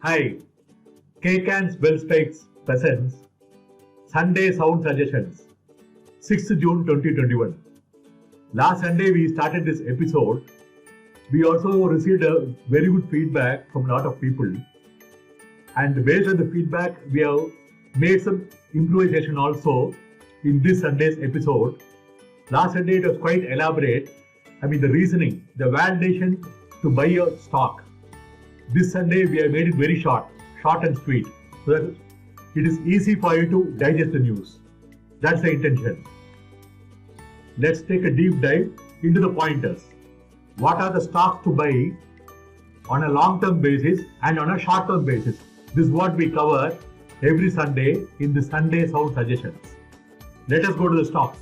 Hi, K-Can's Wellspikes presents Sunday Sound Suggestions, 6th June 2021. Last Sunday we started this episode. We also received a very good feedback from a lot of people, and based on the feedback we have made some improvisation also in this Sunday's episode. Last Sunday it was quite elaborate. The reasoning, the validation to buy a stock. This Sunday we have made it very short and sweet, so that it is easy for you to digest the news. That's the intention. Let's take a deep dive into the pointers. What are the stocks to buy on a long-term basis and on a short-term basis? This is what we cover every Sunday in the Sunday Sound Suggestions. Let us go to the stocks.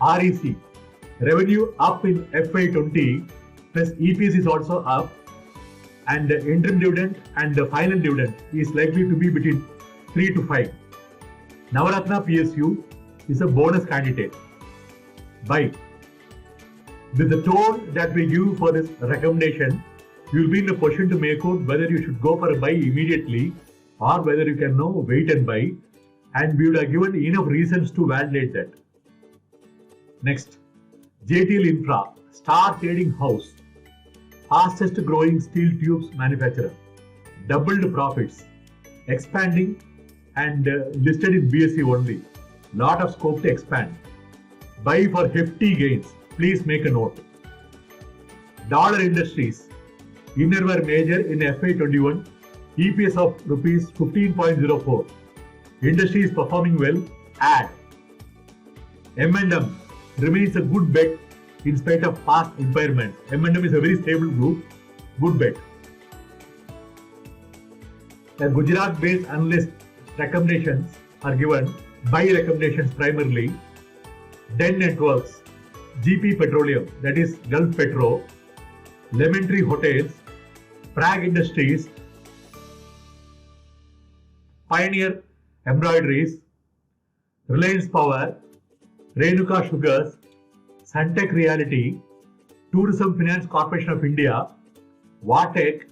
REC. Revenue up in FY20 plus EPS is also up, and the interim dividend and the final dividend is likely to be between 3 to 5. Navaratna PSU is a bonus candidate. Buy. With the tone that we give for this recommendation, you will be in a position to make out whether you should go for a buy immediately or whether you can now wait and buy, and we would have given enough reasons to validate that. Next, JTL Infra, star trading house, fastest growing steel tubes manufacturer, doubled profits, expanding and listed in BSE only. Lot of scope to expand. Buy for hefty gains. Please make a note. Dollar Industries, innerwear major in FY21, EPS of rupees 15.04. Industry is performing well. Add. M&M remains a good bet in spite of past impairments. M&M is a very stable group. Good bet. The Gujarat-based analyst recommendations are given. Buy recommendations primarily. Den Networks, GP Petroleum, that is Gulf Petro, Lemon Tree Hotels, Prague Industries, Pioneer Embroideries, Reliance Power, Renuka Sugars, Suntech Realty, Tourism Finance Corporation of India, Vatek,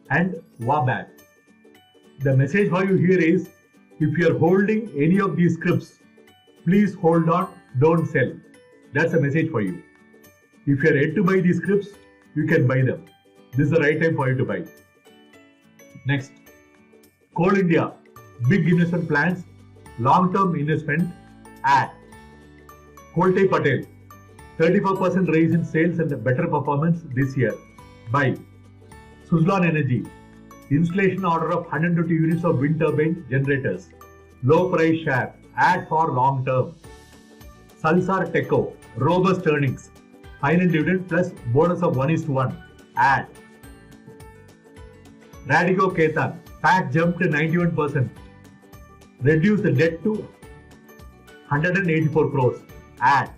and Wabag. The message for you here is, if you are holding any of these scripts, please hold on, don't sell. That's a message for you. If you are yet to buy these scripts, you can buy them. This is the right time for you to buy. Next, Coal India, big investment plans, long-term investment, add. Kolte Patel, 34% raise in sales and better performance this year. Buy. Suzlon Energy, installation order of 120 units of wind turbine generators. Low price share, add for long term. Salsar Teco, robust earnings. Final dividend plus bonus of 1:1. Add. Radico Khaitan, PAT jumped to 91%. Reduce the debt to 184 crores. Add.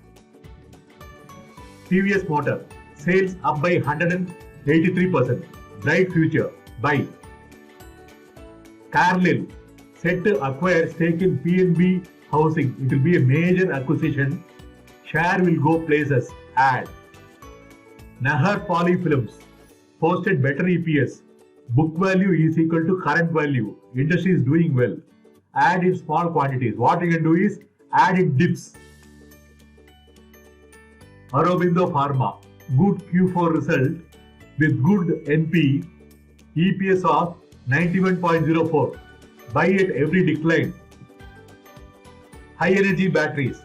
TVS Motor, sales up by 183%. Bright future. Buy. Carlyle, set to acquire stake in PNB Housing. It will be a major acquisition. Share will go places. Add. Nahar Polyfilms, posted better EPS. Book value is equal to current value. Industry is doing well. Add in small quantities. What you can do is add in dips. Aurobindo Pharma, good Q4 result with good NP, EPS of 91.04. Buy at every decline. High energy batteries,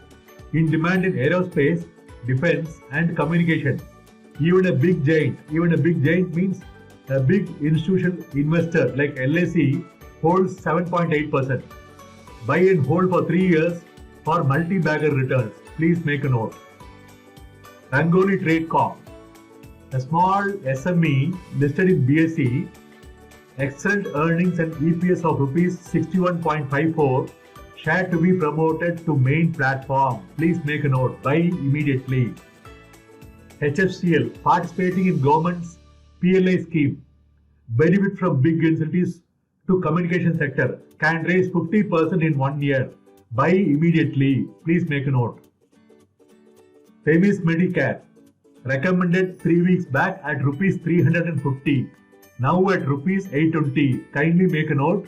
in demand in aerospace, defense and communication. Even a big giant means a big institutional investor like LIC holds 7.8%. Buy and hold for 3 years for multi-bagger returns. Please make a note. Rangoli Tradecom, a small SME listed in BSE, excellent earnings and EPS of rupees 61.54, share to be promoted to main platform. Please make a note. Buy immediately. HFCL, participating in government's PLI scheme, benefit from big incentives to communication sector, can raise 50% in 1 year. Buy immediately. Please make a note. Themis Medicare, Recommended 3 weeks back at rupees 350. Now at rupees 820. Kindly make a note.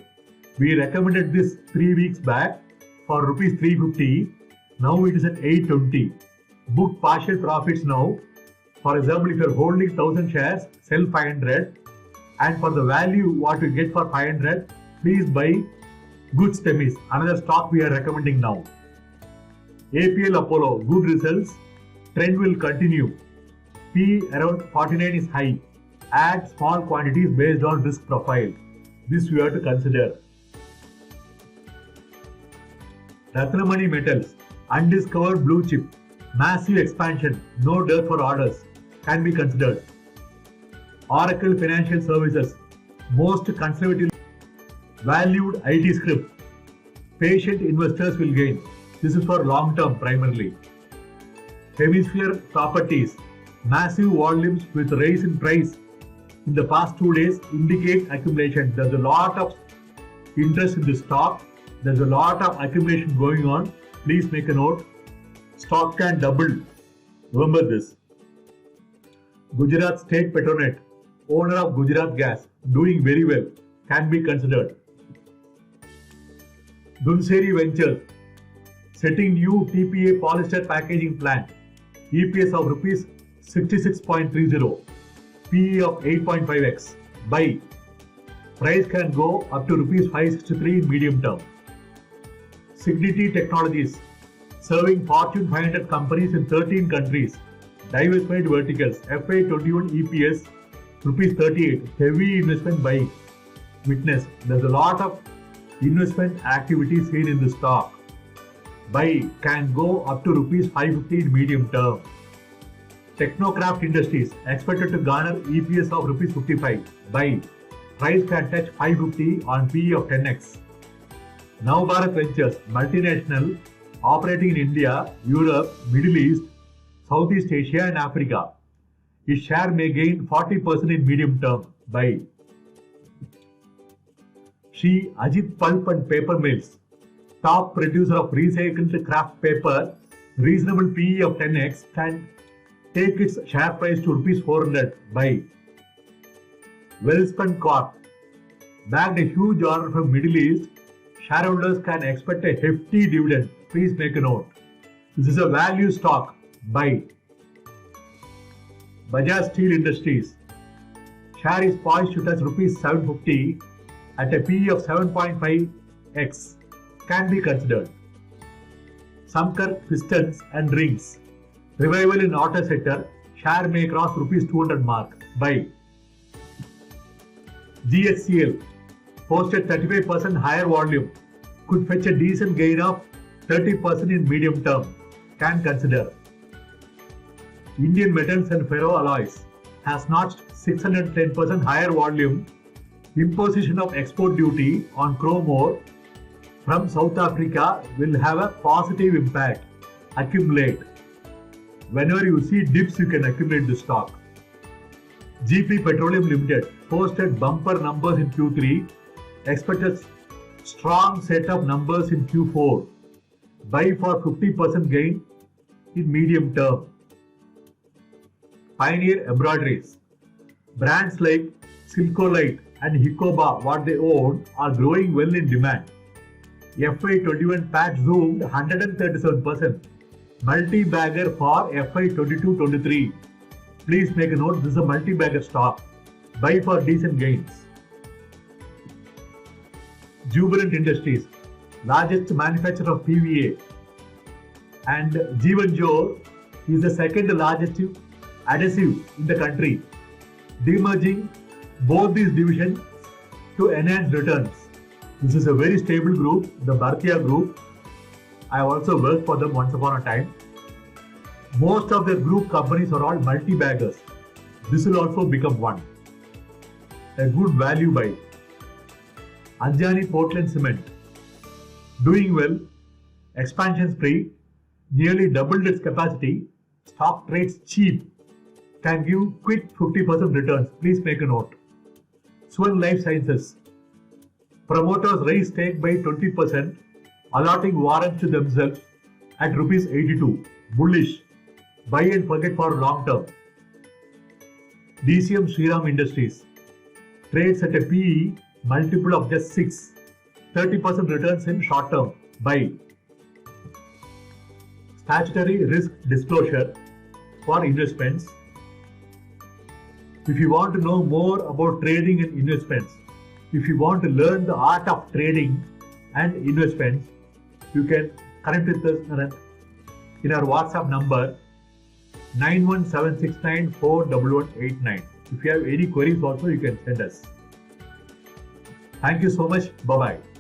We recommended this 3 weeks back for rupees 350. Now it is at 820. Book partial profits now. For example, if you are holding 1000 shares, sell 500. And for the value what you get for 500, please buy Good Stemis, another stock we are recommending now. APL Apollo, good results. Trend will continue. P around 49 is high. Add small quantities based on risk profile. This you have to consider. Ratnamani Metals, undiscovered blue chip, massive expansion, no dearth for orders, can be considered. Oracle Financial Services, most conservative, valued IT script. Patient investors will gain. This is for long term primarily. Hemisphere Properties, massive volumes with rise in price in the past 2 days indicate accumulation. There's a lot of interest in this stock. There's a lot of accumulation going on. Please make a note. Stock can double. Remember this. Gujarat State Petronet, owner of Gujarat Gas, doing very well, can be considered. Dunseri Ventures, setting new TPA polyester packaging plant, EPS of rupees 66.30, PE of 8.5x. Buy. Price can go up to rupees 563 in medium term. Signity Technologies, serving Fortune 500 companies in 13 countries, diversified verticals, FY21 EPS rupees 38, heavy investment buy. Witness, there's a lot of investment activity seen in the stock. Buy can go up to rupees 550 in medium term. Technocraft Industries, expected to garner EPS of rupees 55. Buy. Price can touch 550 on PE of 10x. Navbharat Ventures, multinational, operating in India, Europe, Middle East, Southeast Asia and Africa. Its share may gain 40% in medium term. Buy. Sri Ajit Pulp and Paper Mills, top producer of recycled kraft paper, reasonable PE of 10x, can take its share price to rupees 400. Buy. Welspun Corp, bagged a huge order from Middle East. Shareholders can expect a hefty dividend. Please make a note. This is a value stock. Buy. Bajaj Steel Industries, share is poised to touch rupees 750 at a PE of 7.5x, can be considered. Samkar Pistons and Rings, revival in auto sector, share may cross rupees 200 mark. Buy. GHCL, posted 35% higher volume, could fetch a decent gain of 30% in medium term, can consider. Indian Metals and Ferroalloys has notched 610% higher volume. Imposition of export duty on chrome ore from South Africa will have a positive impact. Accumulate. Whenever you see dips, you can accumulate the stock. GP Petroleum Limited posted bumper numbers in Q3, expected strong set of numbers in Q4. Buy for 50% gain in medium term. Pioneer Embroideries, brands like Silcolite and Hikoba, what they own, are growing well in demand. FY21 PAT zoomed 137%. Multi-bagger for FY22-23. Please make a note, this is a multi-bagger stock. Buy for decent gains. Jubilant Industries, largest manufacturer of PVA, and Jeevan Jor is the second largest adhesive in the country. Demerging both these divisions to enhance returns. This is a very stable group, the Bhartiya group. I have also worked for them once upon a time. Most of their group companies are all multi-baggers. This will also become one. A good value buy. Anjani Portland Cement, doing well, expansion spree, nearly doubled its capacity, stock trades cheap, can give quick 50% returns. Please make a note. Swan Life Sciences, promoters raise stake by 20%, allotting warrants to themselves at rupees 82. Bullish. Buy and forget for long term. DCM Shriram Industries trades at a PE multiple of just 6, 30% returns in short term. Buy. Statutory risk disclosure for investments. If you want to know more about trading and investments, if you want to learn the art of trading and investments, you can connect with us in our WhatsApp number 9176941189. If you have any queries also, you can send us. Thank you so much. Bye-bye.